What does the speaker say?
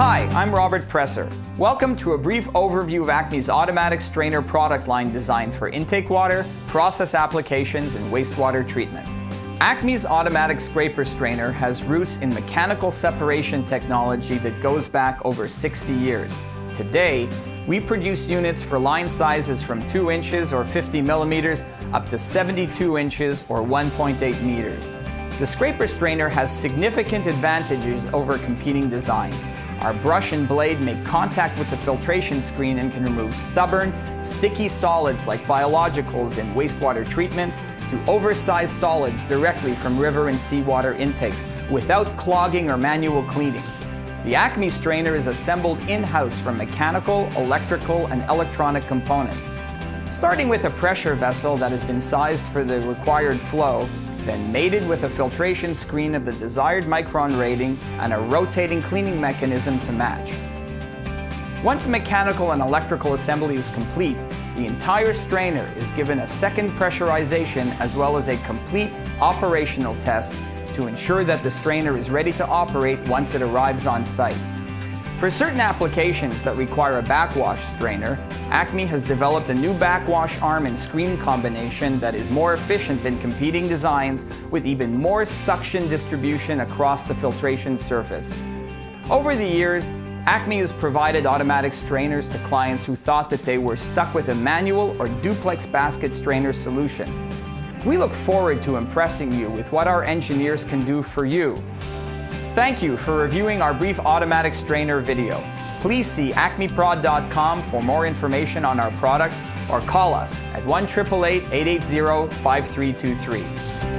Hi, I'm Robert Presser. Welcome to a brief overview of Acme's automatic strainer product line designed for intake water, process applications, and wastewater treatment. Acme's automatic scraper strainer has roots in mechanical separation technology that goes back over 60 years. Today, we produce units for line sizes from 2 inches or 50 millimeters up to 72 inches or 1.8 meters. The scraper strainer has significant advantages over competing designs. Our brush and blade make contact with the filtration screen and can remove stubborn, sticky solids like biologicals in wastewater treatment to oversized solids directly from river and seawater intakes without clogging or manual cleaning. The Acme strainer is assembled in-house from mechanical, electrical, and electronic components. Starting with a pressure vessel that has been sized for the required flow, then mated with a filtration screen of the desired micron rating and a rotating cleaning mechanism to match. Once mechanical and electrical assembly is complete, the entire strainer is given a second pressurization as well as a complete operational test to ensure that the strainer is ready to operate once it arrives on site. For certain applications that require a backwash strainer, Acme has developed a new backwash arm and screen combination that is more efficient than competing designs with even more suction distribution across the filtration surface. Over the years, Acme has provided automatic strainers to clients who thought that they were stuck with a manual or duplex basket strainer solution. We look forward to impressing you with what our engineers can do for you. Thank you for reviewing our brief automatic strainer video. Please see acmeprod.com for more information on our products or call us at 1-888-880-5323.